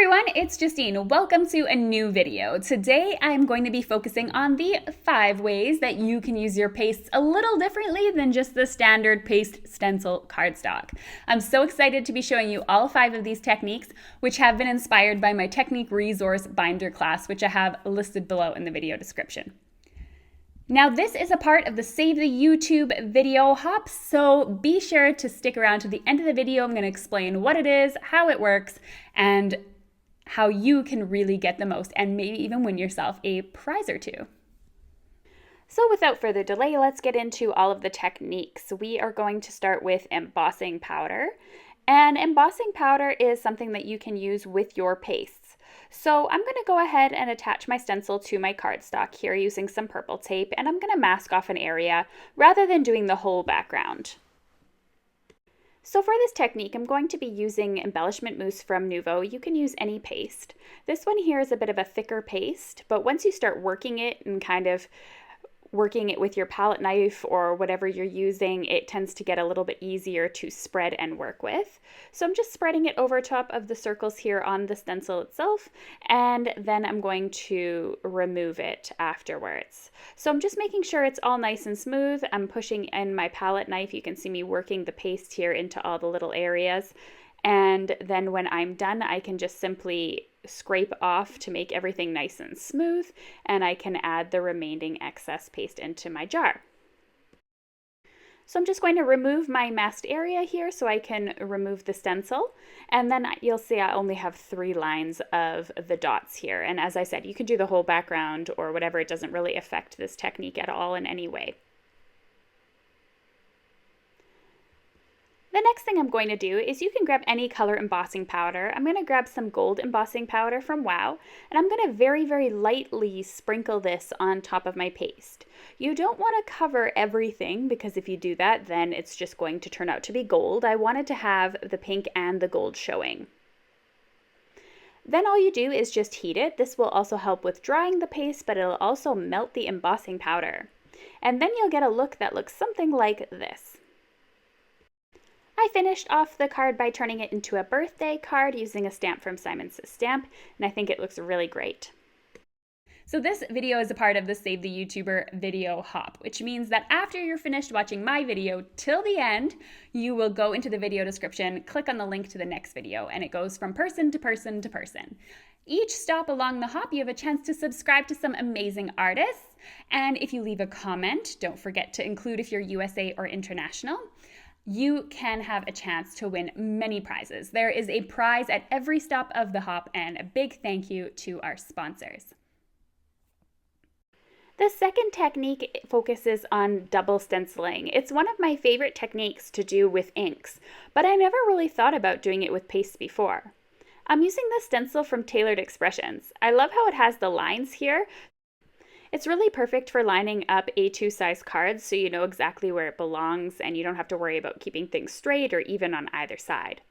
everyone, it's Justine. Welcome to a new video. Today I'm going to be focusing on the 5 ways that you can use your pastes a little differently than just the standard paste stencil cardstock. I'm so excited to be showing you all 5 of these techniques, which have been inspired by my technique resource binder class, which I have listed below in the video description. Now this is a part of the Save the YouTube video hop, so be sure to stick around to the end of the video. I'm going to explain what it is, how it works, and how you can really get the most and maybe even win yourself a prize or two. So without further delay, let's get into all of the techniques. We are going to start with embossing powder. And embossing powder is something that you can use with your pastes. So I'm going to go ahead and attach my stencil to my cardstock here using some purple tape, and I'm going to mask off an area rather than doing the whole background. So for this technique, I'm going to be using Embellishment Mousse from Nuvo. You can use any paste. This one here is a bit of a thicker paste, but once you start working it and kind of working it with your palette knife or whatever you're using, it tends to get a little bit easier to spread and work with. So I'm just spreading it over top of the circles here on the stencil itself, and then I'm going to remove it afterwards. So I'm just making sure it's all nice and smooth. I'm pushing in my palette knife. You can see me working the paste here into all the little areas. And then when I'm done, I can just simply scrape off to make everything nice and smooth, and I can add the remaining excess paste into my jar. So I'm just going to remove my masked area here so I can remove the stencil, and then you'll see I only have 3 lines of the dots here. And as I said, you can do the whole background or whatever. It doesn't really affect this technique at all in any way. The next thing I'm going to do is you can grab any color embossing powder. I'm going to grab some gold embossing powder from Wow, and I'm going to very lightly sprinkle this on top of my paste. You don't want to cover everything, because if you do that, then it's just going to turn out to be gold. I wanted to have the pink and the gold showing. Then all you do is just heat it. This will also help with drying the paste, but it'll also melt the embossing powder. And then you'll get a look that looks something like this. I finished off the card by turning it into a birthday card using a stamp from Simon Says Stamp, and I think it looks really great. So this video is a part of the Save the YouTuber video hop, which means that after you're finished watching my video till the end, you will go into the video description, click on the link to the next video, and it goes from person to person to person. Each stop along the hop, you have a chance to subscribe to some amazing artists, and if you leave a comment, don't forget to include if you're USA or international, you can have a chance to win many prizes. There is a prize at every stop of the hop, and a big thank you to our sponsors. The second technique focuses on double stenciling. It's one of my favorite techniques to do with inks, but I never really thought about doing it with paste before. I'm using this stencil from Tailored Expressions. I love how it has the lines here. It's really perfect for lining up A2 size cards so you know exactly where it belongs and you don't have to worry about keeping things straight or even on either side.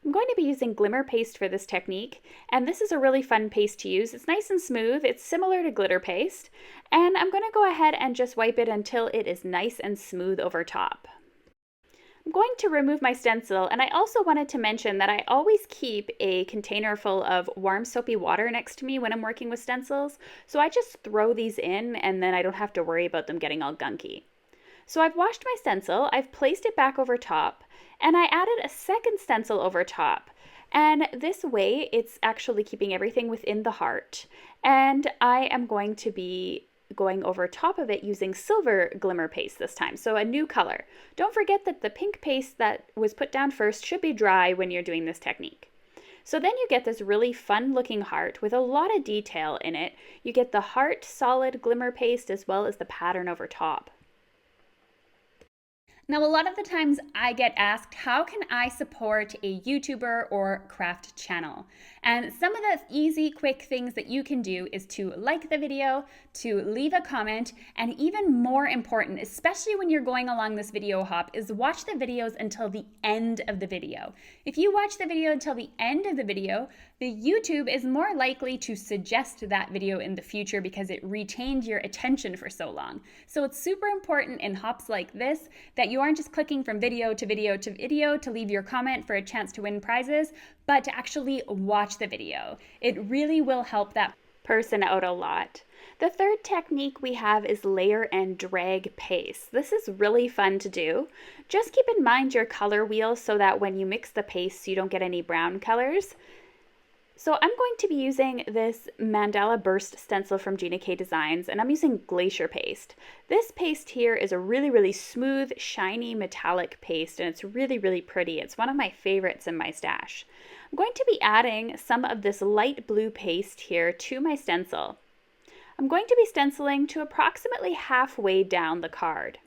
I'm going to be using Glimmer paste for this technique, and this is a really fun paste to use. It's nice and smooth, it's similar to glitter paste, and I'm going to go ahead and just wipe it until it is nice and smooth over top. I'm going to remove my stencil, and I also wanted to mention that I always keep a container full of warm soapy water next to me when I'm working with stencils, so I just throw these in and then I don't have to worry about them getting all gunky. So I've washed my stencil, I've placed it back over top, and I added a second stencil over top. And this way it's actually keeping everything within the heart, and I am going to be going over top of it using silver glimmer paste this time, so a new color. Don't forget that the pink paste that was put down first should be dry when you're doing this technique. So then you get this really fun looking heart with a lot of detail in it. You get the heart solid glimmer paste as well as the pattern over top. Now, a lot of the times I get asked, how can I support a YouTuber or craft channel? And some of the easy, quick things that you can do is to like the video, to leave a comment, and even more important, especially when you're going along this video hop, is watch the videos until the end of the video. If you watch the video until the end of the video, the YouTube is more likely to suggest that video in the future because it retained your attention for so long. So it's super important in hops like this that you aren't just clicking from video to video to video to leave your comment for a chance to win prizes, but to actually watch the video. It really will help that person out a lot. The third technique we have is layer and drag paste. This is really fun to do. Just keep in mind your color wheel so that when you mix the paste, you don't get any brown colors. So I'm going to be using this Mandala Burst stencil from Gina Designs, and I'm using Glacier paste. This paste here is a really smooth, shiny, metallic paste, and it's really pretty. It's one of my favorites in my stash. I'm going to be adding some of this light blue paste here to my stencil. I'm going to be stenciling to approximately halfway down the card.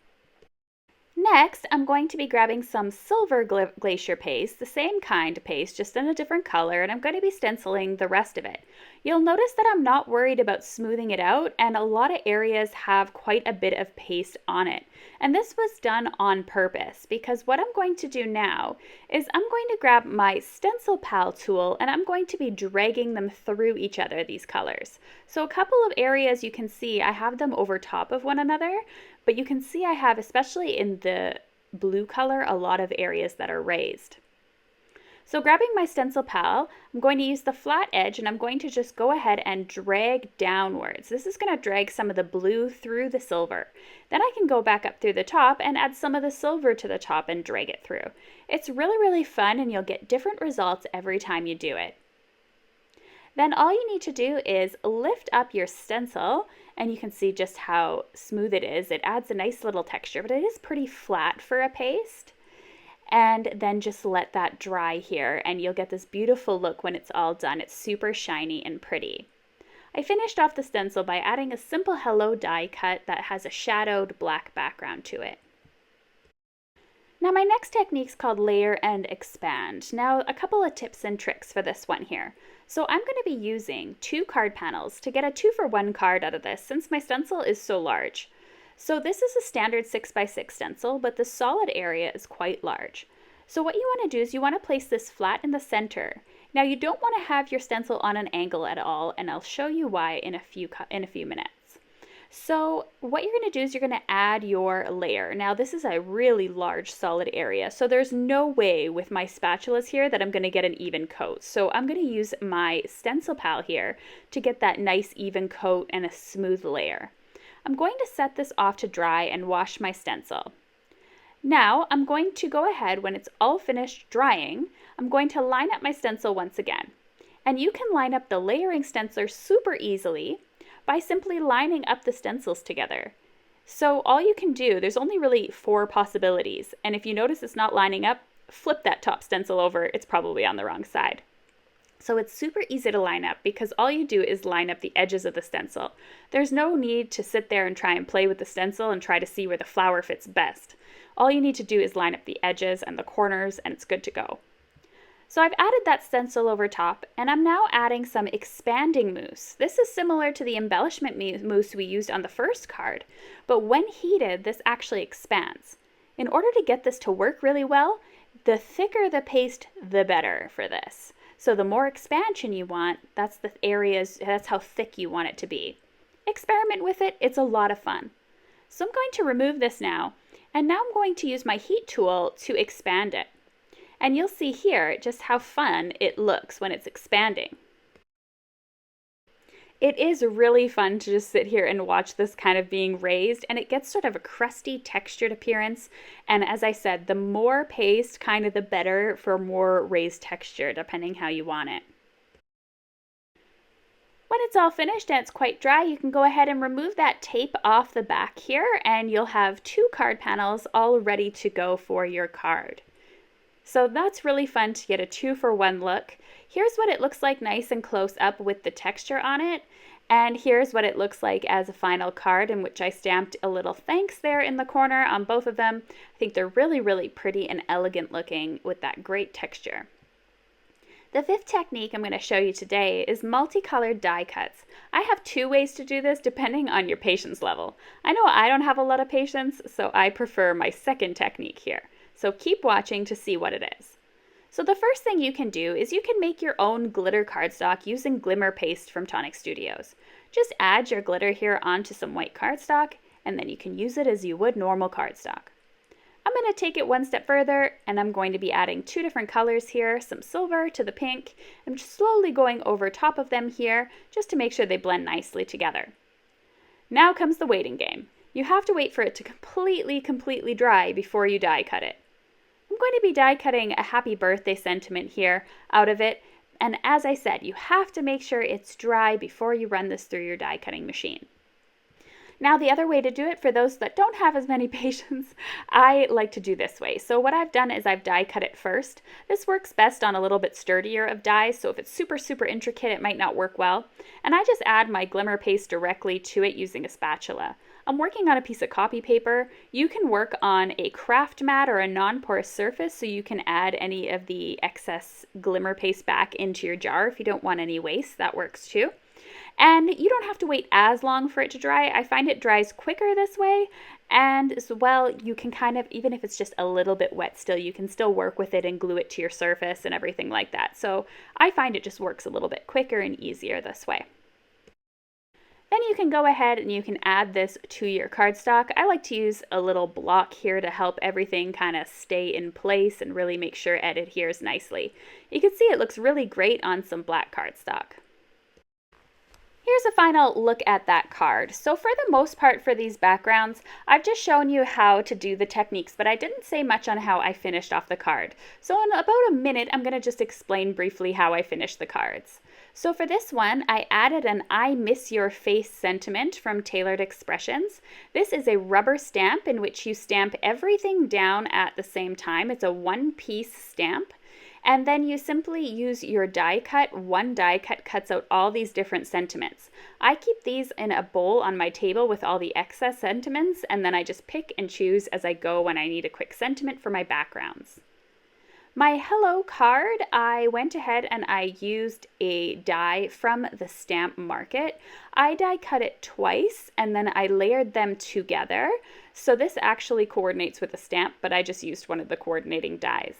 Next, I'm going to be grabbing some silver Glacier paste, the same kind of paste, just in a different color, and I'm going to be stenciling the rest of it. You'll notice that I'm not worried about smoothing it out, and a lot of areas have quite a bit of paste on it. And this was done on purpose, because what I'm going to do now is I'm going to grab my Stencil Pal tool, and I'm going to be dragging them through each other, these colors. So a couple of areas you can see I have them over top of one another, but you can see I have, especially in the blue color, a lot of areas that are raised. So grabbing my Stencil Pal, I'm going to use the flat edge and I'm going to just go ahead and drag downwards. This is going to drag some of the blue through the silver. Then I can go back up through the top and add some of the silver to the top and drag it through. It's really fun, and you'll get different results every time you do it. Then all you need to do is lift up your stencil, and you can see just how smooth it is. It adds a nice little texture, but it is pretty flat for a paste. And then just let that dry here, and you'll get this beautiful look when it's all done. It's super shiny and pretty. I finished off the stencil by adding a simple hello die cut that has a shadowed black background to it. Now my next technique is called layer and expand. Now a couple of tips and tricks for this one here. So I'm going to be using 2 card panels to get a 2-for-1 card out of this, since my stencil is so large. So this is a standard 6x6 stencil, but the solid area is quite large. So what you want to do is you want to place this flat in the center. Now you don't want to have your stencil on an angle at all, and I'll show you why in a few minutes. So what you're going to do is you're going to add your layer. Now this is a really large solid area, so there's no way with my spatulas here that I'm going to get an even coat. So I'm going to use my Stencil Pal here to get that nice even coat and a smooth layer. I'm going to set this off to dry and wash my stencil. Now I'm going to go ahead, when it's all finished drying, I'm going to line up my stencil once again. And you can line up the layering stenciler super easily by simply lining up the stencils together. So all you can do, there's only really 4 possibilities, and if you notice it's not lining up, flip that top stencil over, it's probably on the wrong side. So it's super easy to line up because all you do is line up the edges of the stencil. There's no need to sit there and try and play with the stencil and try to see where the flower fits best. All you need to do is line up the edges and the corners, and it's good to go. So I've added that stencil over top, and I'm now adding some expanding mousse. This is similar to the embellishment mousse we used on the first card, but when heated, this actually expands. In order to get this to work really well, the thicker the paste, the better for this. So the more expansion you want, that's how thick you want it to be. Experiment with it, it's a lot of fun. So I'm going to remove this now, and now I'm going to use my heat tool to expand it. And you'll see here just how fun it looks when it's expanding. It is really fun to just sit here and watch this kind of being raised, and it gets sort of a crusty textured appearance. And as I said, the more paste, kind of the better for more raised texture, depending how you want it. When it's all finished and it's quite dry, you can go ahead and remove that tape off the back here, and you'll have 2 card panels all ready to go for your card. So that's really fun to get a 2-for-1 look. Here's what it looks like nice and close up with the texture on it. And here's what it looks like as a final card, in which I stamped a little thanks there in the corner on both of them. I think they're really pretty and elegant looking with that great texture. The 5th technique I'm going to show you today is multicolored die cuts. I have 2 ways to do this depending on your patience level. I know I don't have a lot of patience, so I prefer my 2nd technique here. So keep watching to see what it is. So the first thing you can do is you can make your own glitter cardstock using Glimmer paste from Tonic Studios. Just add your glitter here onto some white cardstock, and then you can use it as you would normal cardstock. I'm going to take it one step further, and I'm going to be adding 2 different colors here, some silver to the pink. I'm just slowly going over top of them here, just to make sure they blend nicely together. Now comes the waiting game. You have to wait for it to completely dry before you die cut it. I'm going to be die cutting a happy birthday sentiment here out of it, and as I said, you have to make sure it's dry before you run this through your die cutting machine. Now the other way to do it, for those that don't have as many patience, I like to do this way. So what I've done is I've die cut it first. This works best on a little bit sturdier of dies, so if it's super intricate, it might not work well. And I just add my Glimmer paste directly to it using a spatula. I'm working on a piece of copy paper. You can work on a craft mat or a non-porous surface, so you can add any of the excess Glimmer paste back into your jar if you don't want any waste. That works too. And you don't have to wait as long for it to dry. I find it dries quicker this way, and as well, you can kind of, even if it's just a little bit wet still, you can still work with it and glue it to your surface and everything like that. So I find it just works a little bit quicker and easier this way. Then you can go ahead and you can add this to your cardstock. I like to use a little block here to help everything kind of stay in place and really make sure it adheres nicely. You can see it looks really great on some black cardstock. Here's a final look at that card. So for the most part for these backgrounds, I've just shown you how to do the techniques, but I didn't say much on how I finished off the card. So in about a minute, I'm going to just explain briefly how I finished the cards. So for this one, I added an I miss your face sentiment from Tailored Expressions. This is a rubber stamp in which you stamp everything down at the same time. It's a one-piece stamp. And then you simply use your die cut. One die cut cuts out all these different sentiments. I keep these in a bowl on my table with all the excess sentiments, and then I just pick and choose as I go when I need a quick sentiment for my backgrounds. My hello card, I went ahead and I used a die from the stamp market. I die cut it twice and then I layered them together. So this actually coordinates with the stamp, but I just used one of the coordinating dies.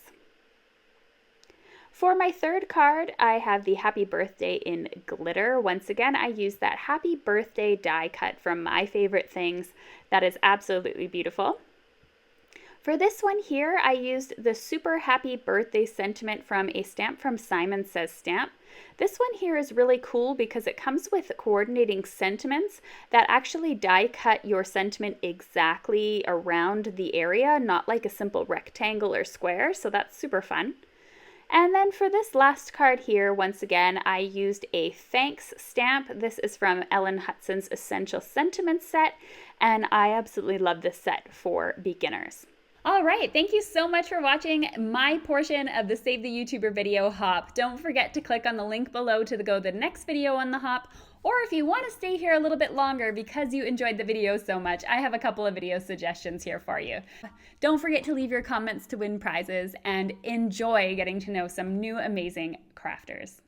For my third card, I have the Happy Birthday in glitter. Once again, I used that Happy Birthday die cut from My Favorite Things. That is absolutely beautiful. For this one here, I used the Super Happy Birthday sentiment from a stamp from Simon Says Stamp. This one here is really cool because it comes with coordinating sentiments that actually die cut your sentiment exactly around the area, not like a simple rectangle or square, so that's super fun. And then for this last card here, once again, I used a thanks stamp. This is from Ellen Hutson's Essential Sentiments set, and I absolutely love this set for beginners. All right, thank you so much for watching my portion of the Save the YouTuber video hop. Don't forget to click on the link below to go to the next video on the hop, or if you want to stay here a little bit longer because you enjoyed the video so much, I have a couple of video suggestions here for you. Don't forget to leave your comments to win prizes and enjoy getting to know some new amazing crafters.